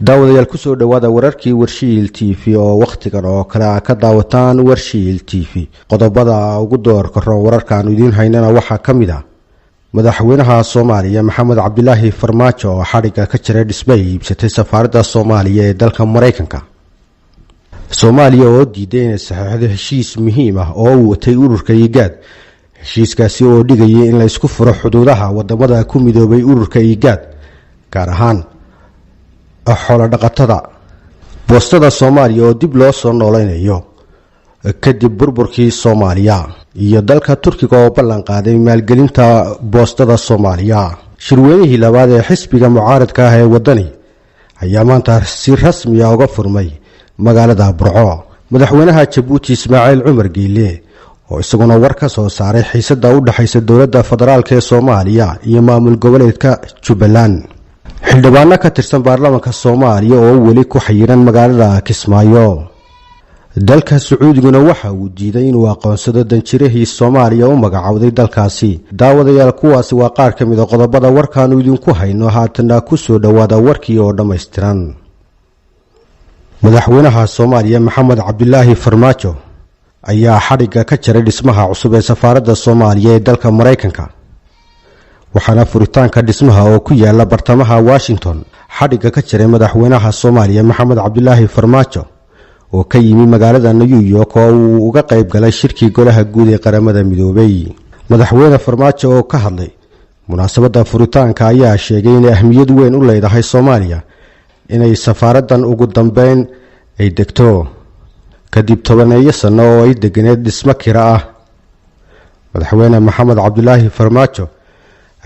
daawadayaal ku soo dhawaada wararkii Warshiil Tv oo waqtigan oo kala ka daawataan Warshiil Tv qodobada ugu doorka wararka aan idin haynana waxa kamid ah madaxweynaha Soomaaliya Maxamed Cabdilaahi Farmaajo oo xariga ka jiray dhismay iibsatay safaaradda Soomaaliya ee dalka maraykanka Soomaaliya oo diiday inay saxeexdo heshiis muhiim ah oo uu watay ururka IGAD heshiiskaasi oo dhigayay in la isku furo xuduudaha wadamada ku midoobay ururka IGAD gaar ahaan xoolo dhaqatada boostada Soomaaliya oo dib loo soo nooleynayo kadib burburkii Soomaaliya iyo dalka turkiga oo ballan qaaday maalgelinta boostada Soomaaliya shirweynihii labaad ee xisbiga mucaaradka ah ee wadani ayaa maanta si rasmi ah uga furmay magaalada Burco madaxweynaha Jabouti cumar oo isaguna war ka soo saaray xiisada u dhaxaysa dawladda federaalka ee Soomaaliya iyo maamul goboleedka jubaland xildhibaano ka tirsan baarlamaanka Soomaaliya oo weli ku xayiran magaalada Kismaayo dalka Sucuudiguna waxa uu diiday inuu aqoonsado danjirihii Soomaaliya u magacaawday dalkaasi daawadayaal kuwaasi waa qaar ka mid ah qodobada warkaan idinku hayno haatana ku soo dhawaada warkii oo dhameystiran madaxweynaha Soomaaliya Maxamed Cabdilaahi Farmaajo ayaa xariga ka jiray dhismaha cusub ee safaaradda Soomaaliya ee dalka maraykanka waxaana furitaanka dhismaha oo ku yaala bartamaha Washington xariga ka jiray madaxweynaha Soomaaliya Maxamed Cabdilaahi Farmaajo oo ka yimi magaalada New York oo uu uga qayb galay shirkii golaha guud ee qaramada midoobay madaxweyne Farmaajo oo ka hadlay munaasabada furitaanka ayaa sheegay in ahmiyad weyn u leedahay Soomaaliya inay safaaraddan ugu dambeyn ay degto kadib 12 sano oo ay deganeed dhismo kira ah madaxweyne Maxamed Cabdilaahi Farmaajo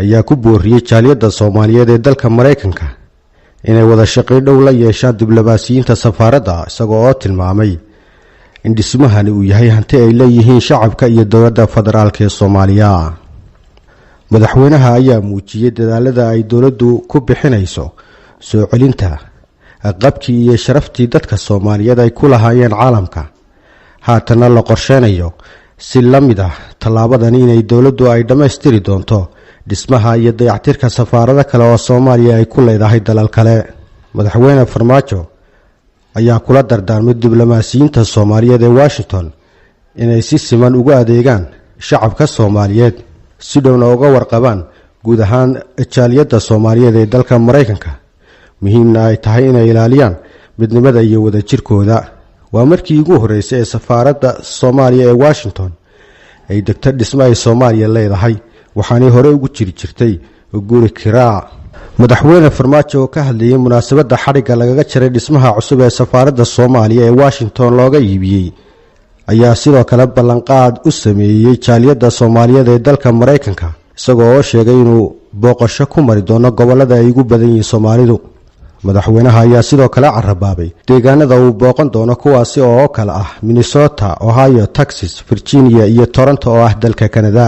ayaa ku booriyay jaaliyadda Soomaaliyeed ee dalka maraykanka inay wada shaqeyn dhow la yeeshaan diblomaasiyiinta safaaradda isagoo oo tilmaamay in dhismahani uu yahay hanti ay leeyihiin shacabka iyo dawladda federaalka ee Soomaaliya madaxweynaha ayaa muujiyay dadaalada ay dawladdu ku bixinayso soo celinta qabkii iyo sharaftii dadka Soomaaliyeed ay ku lahaayeen caalamka haatana la qorsheenayo si lamid ah talaabadan inay dawladdu ay dhameystiri doonto dhismaha iyo dayactirka safaarada kale oo Soomaaliya ay ku leedahay dalal kale madaxweyne Farmaajo ayaa kula dardaarmay diblomaasiyiinta Soomaaliyeed ee Washington inay si siman ugu adeegaan shacabka Soomaaliyeed si dhowna uga warqabaan guud ahaan jaaliyadda Soomaaliyeed ee dalka maraykanka muhiimna ay tahay inay ilaaliyaan midnimada iyo wadajirkooda waa markii ugu horeysay ee safaaradda Soomaaliya ee Washington ay degto dhismo ay Soomaaliya leedahay waxaanay hore ugu jirtay guri kiraa madaxweyne Farmaajo oo ka hadlayay munaasabada xariga lagaga jiray dhismaha cusub ee safaaradda Soomaaliya ee Washington looga iibiyay ayaa sidoo kale ballanqaad u sameeyay jaaliyadda Soomaaliyeed ee dalka maraykanka isagoo oo sheegay inuu booqasho ku mari doono gobolada ay ugu badan yihiin Soomaalidu madaxweynaha ayaa sidoo kale carabaabay deegaanada uu booqan doono kuwaasi oo kala ah Minnesota, Ohio, Texas, Virginia iyo Toronto oo ah dalka Canada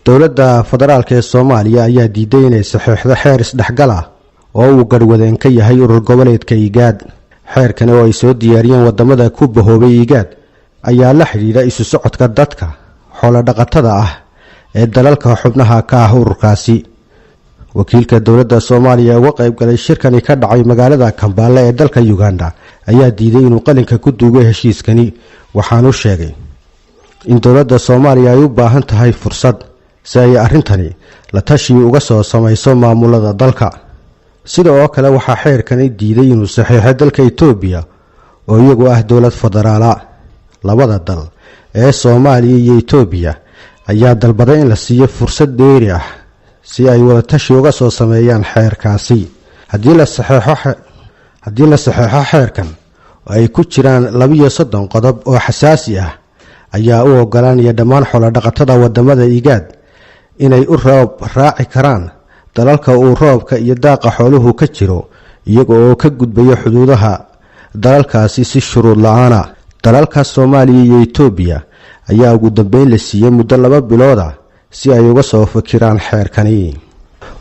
dawladda federaalka ee Soomaaliya ayaa diiday inay saxeexdo xeer dhexgala oo uu garwadeen ka yahay urur goboleedka IGAD xeerkan oo ay soo diyaariyeen wadamada ku bahoobay IGAD ayaa la xiriira isu socodka dadka xoolo dhaqatada ah ee dalalka xubnaha ka ah ururkaasi wakiilka dawladda Soomaaliya uga qayb galay shirkani ka dhacay magaalada Kampala ee dalka Uganda ayaa diiday inuu qalinka ku duugo heshiiskani waxaanu sheegay in dawladda Soomaaliya ay u baahan tahay fursad si ay arintani la tashi uga soo samayso maamulada dalka sidoo kale waxa xeerkani diiday inuu saxeexo dalka Itoobiya oo iyagu ah dawlad federaala labada dal ee Soomaaliya iyo Itoobiya ayaa dalbaday in la siiyo fursad dheeri ah si ay wada tashi uga soo sameeyaan xeerkaasi hadii la saxeexo xeerkan ay ku jiraan 32 qodob oo xasaasi ah ayaa u oggolaanaya dhammaan xoolo dhaqatada wadamada IGAD inay u roob raaci karaan dalalka uu roobka iyo daaqa xooluhu ka jiro iyaga oo ka gudbaya xuduudaha dalalkaasi si shuruud la'aan ah dalalka Soomaaliya iyo Itoobiya ayaa ugu dambeyn la siiyay muddo 2 bilood ah si ay uga soo fakiraan xeerkani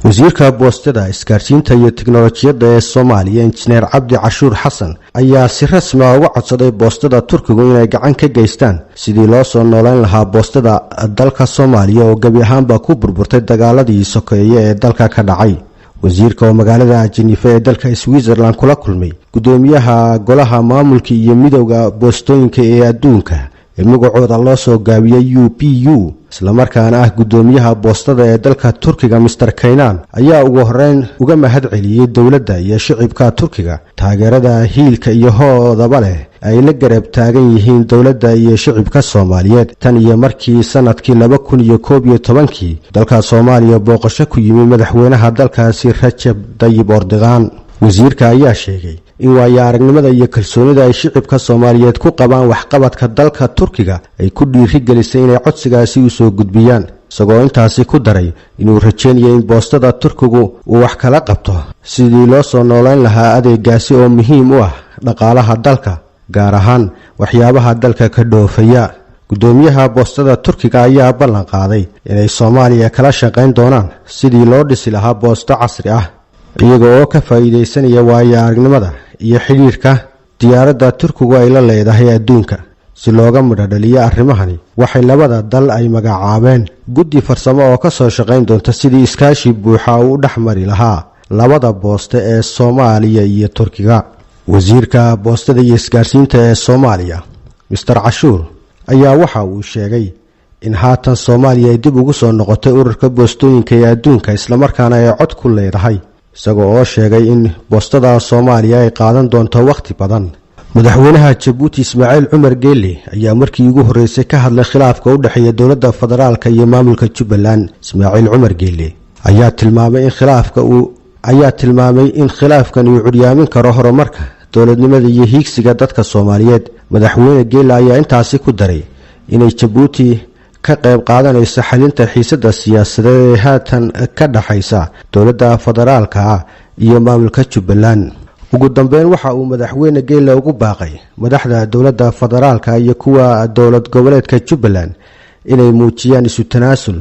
wasiirka boostada isgaarsiinta iyo tiknoolajiyadda ee Soomaaliya injineer Cabdi Cashuur Xasan ayaa si rasmi ah uga codsaday boostada Turkiga inay gacan ka geystaan sidii loo soo nooleyn lahaa boostada dalka Soomaaliya oo gabi ahaanba ku burburtay dagaaladii sokeeye ee dalka ka dhacay wasiirka oo magaalada Geneva ee dalka Switzerland kula kulmay gudoomiyaha golaha maamulka iyo midowga boostooyinka ee adduunka ee magacooda loo soo gaabiyay UPU isla markaana ah gudoomiyaha boostada ee dalka Turkiga Mr. Kaynan ayaa ugu horeyn uga mahad celiyay dawladda iyo shacabka Turkiga taageerada hiilka iyo hoodaba leh ay la garab taagan yihiin dawladda iyo shacabka Soomaaliyeed tan iyo markii sanadkii 2011 dalka Soomaaliya booqasho ku yimid madaxweynaha dalkaasi Rajab Tayyip Erdogan wasiirka ayaa sheegay in waayo aragnimada iyo kalsoonida ay shacabka Soomaaliyeed ku qabaan waxqabadka dalka Turkiga ay ku dhiirigelisay inay codsigaasi u soo gudbiyaan isagoo intaasi ku daray inuu rajeynayo in boostada Turkigu uu wax kala qabto sidii loo soo nooleyn lahaa adeegaasi oo muhiim u ah dhaqaalaha dalka gaar ahaan waxyaabaha dalka ka dhoofaya gudoomiyaha boostada Turkiga ayaa ballan qaaday inay Soomaaliya kala shaqeyn doonaan sidii loo dhisi lahaa boosto casri ah iyagoo ka faa'iideysanaya waayo aragnimada iyo xiriirka diyaaradda Turkigu ay la leedahay adduunka si looga midhadhaliyo arrimahani waxay labada dal ay magacaabeen guddi farsamo oo ka soo shaqeyn doonta sidii iskaashi buuxa u dhaxmari lahaa labada booste ee Soomaaliya iyo Turkiga wasiirka boostada iyo isgaarsiinta ee Soomaaliya Mr. Cashuur ayaa waxa uu sheegay in haatan Soomaaliya ay dib ugu soo noqotay ururka boostooyinka ee adduunka isla markaana ay cod ku leedahay isagoo oo sheegay in boostada Soomaaliya ay qaadan doonto waqti badan madaxweynaha Jabouti Ismaaciil Cumar Geelle ayaa markii ugu horeysay ka hadlay khilaafka u dhaxeeya dawladda federaalka iyo maamulka Jubaland Ismaaciil Cumar Geelle ayaa tilmaamay in khilaafkan uu curyaamin karo horumarka dawladnimada iyo hiigsiga dadka Soomaaliyeed madaxweyne Geelle ayaa intaasi ku daray inay Jabouti ka qayb qaadanaysa xalinta xiisada siyaasadeed ee haatan ka dhaxaysa dawladda federaalka iyo maamulka Jubaland ugu dambeyn waxa uu madaxweyne Geelle ugu baaqay madaxda dawladda federaalka iyo kuwa dawlad goboleedka Jubaland inay muujiyaan isu tanaasul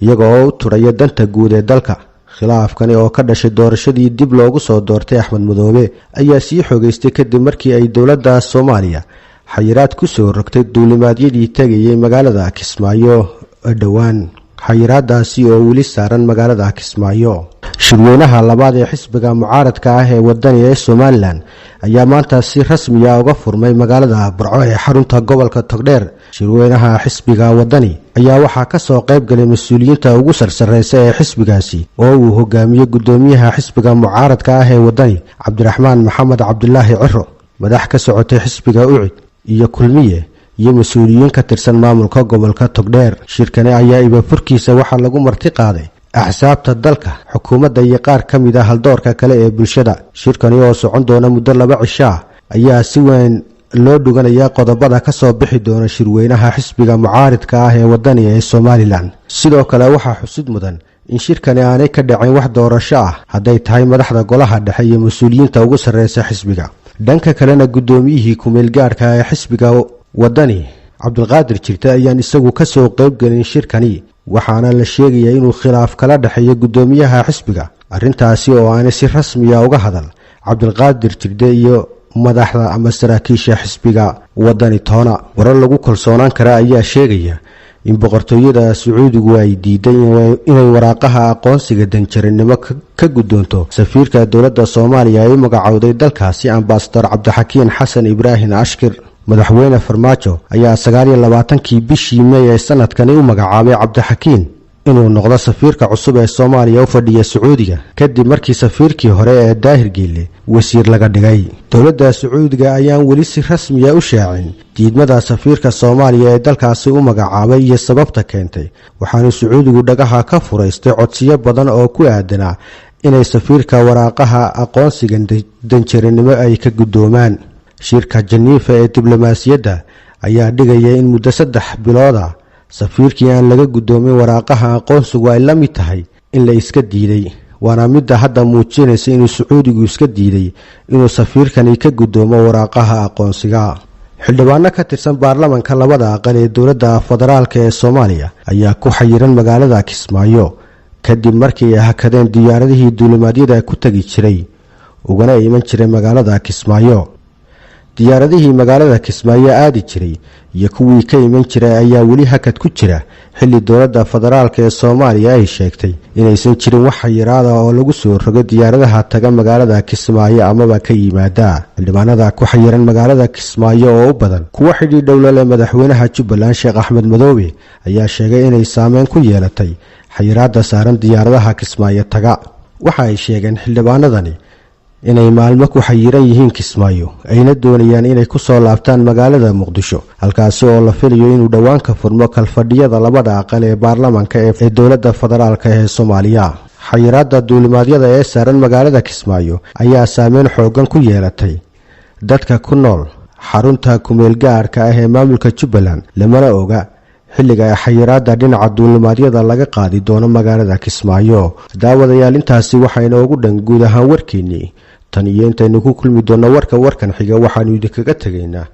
iyagoo u turaya danta guud ee dalka khilaafkani oo ka dhashay doorashadii dib loogu soo doortay Axmed Madoobe ayaa sii xogeystay kadib markii ay dawladda Soomaaliya xayiraad ku soo rogtay duulimaadyadii tagayay magaalada Kismaayo dhawaan xayiraadaasi oo weli saaran magaalada Kismaayo shirweynaha labaad ee xisbiga mucaaradka ah ee wadaniga ee Somaliland ayaa maanta si rasmi ah uga furmay magaalada Burco ee xarunta gobolka Togdheer shirweynaha xisbiga wadani ayaa waxaa ka soo qayb galay mas'uuliyiinta ugu sarsareeyay ee xisbigaasi oo uu hogaamiyo gudoomiyaha xisbiga mucaaradka ah ee wadani Cabdiraxmaan Maxamed Cabdullaahi Ciro madax ka socotay xisbiga UCID iyo kulmiye iyo mas'uuliyiin ka tirsan maamulka gobolka Togdheer shirkani ayaa iba furkiisa waxa lagu marti qaaday axsaabta dalka xukuumadda iyo qaar ka mid ah haldoorka kale ee bulshada shirkani oo socon doona muddo 2 cisho ayaa si weyn loo dhuganaya qodobada ka soo bixi doona shirweynaha xisbiga mucaaradka ah ee wadaniga ee Somaliland sidoo kale waxa xusid mudan in shirkani aanay ka dhacin wax doorasho ah haday tahay madaxda golaha dhexe iyo mas'uuliyiinta ugu sarreeya xisbiga dhanka kalena gudoomiyihii ku meel gaarka ah ee xisbiga wadani Cabdulqaadir Jirta ayaan isagu ka soo qayb galin shirkani waxaana la sheegay inuu khilaaf kala dhaxeeyo gudoomiyaha xisbiga arintaasi oo aan si rasmi ah uga hadal Cabdulqaadir Jirta iyo madaxda ama saraakiisha xisbiga wadani toona warar lagu kalsoonaan kara ayaa sheegaya in boqortooyada Sucuudigu ay diiday inay waraaqaha aqoonsiga danjarinimo ka guddoonto safiirka dawladda Soomaaliya ay magacowday dalkaasi ambassador Cabdixakiin Xasan Ibraahin Ashkir madaxweyne Farmaajo ayaa 29kii bishii May ee sanadkani u magacaabay Cabdixakiin inuu noqdo safiirka cusub ee Soomaaliya u fadhiya Sucuudiga kadib markii safiirkii hore ee Daahir Geelle wasiir laga dhigay dawladda Sucuudiga ayaan weli si rasmi ah u shaacin diidmada safiirka Soomaaliya ee dalkaasi u magacaabay iyo sababta keentay waxaana Sucuudigu dhagaha ka fureystay codsiyo badan oo ku aadana inay safiirka waraaqaha aqoonsiga danjarinimo ay ka gudoomaan shirka Geneva ee diblomaasiyadda ayaa dhigaya in muddo 3 bilood ah safiirkii aan laga gudoomin waraaqaha aqoonsigu ay la mid tahay in la iska diiday waana midda hadda muujinaysa inuu Sucuudigu iska diiday inuu safiirkani ka gudoomo waraaqaha aqoonsiga xildhibaano ka tirsan baarlamaanka labada aqal ee dawladda federaalka ee Soomaaliya ayaa ku xayiran magaalada Kismaayo kadib markii ay hakadeen diyaaradihii duulimaadyada ku tagi jiray ugana iman jiray magaalada Kismaayo diyaaradihii magaalada Kismaayo aadi jiray iyo kuwii ka iman jiray ayaa wali hakad ku jira xilli dowladda federaalka ee Soomaaliya ay sheegtay inaysan jirin wax xayiraad ah oo lagu soo rogo diyaaradaha taga magaalada Kismaayo amaba ka yimaada. xildhibaanada ku xayiran magaalada Kismaayo oo u badan kuwa xidhiidh dhow la madaxweynaha Jubaland Sheekh Axmed Madoobe ayaa sheegay inay saameyn ku yeelatay xayiraadda saaran diyaaradaha Kismaayo taga. waxa ay sheegeen xildhibaanadani inay maalmo ku xayiran yihiin Kismaayo ayna doonayaan inay ku soo laabtaan magaalada muqdisho halkaas oo la filayo inuu dhawaan ka furmo kalfadhiyada labada aqal ee baarlamaanka ee dowladda federaalka ee Soomaaliya. xayiraadda duulimaadyada ee saaran magaalada Kismaayo ayaa saameyn xoogan ku yeelatay dadka ku nool xarunta kumeel gaarka ah ee maamulka Jubaland lamana oga xilliga xayiraadda dhinaca duulimaadyada laga qaadi doono magaalada Kismaayo. daawadayaal intaasi waxayna ugu dhan guud ahaan warkeennii tan iyo intaynu ku kulmi doono warkan xiga waxaanu idinkaga tagaynaa.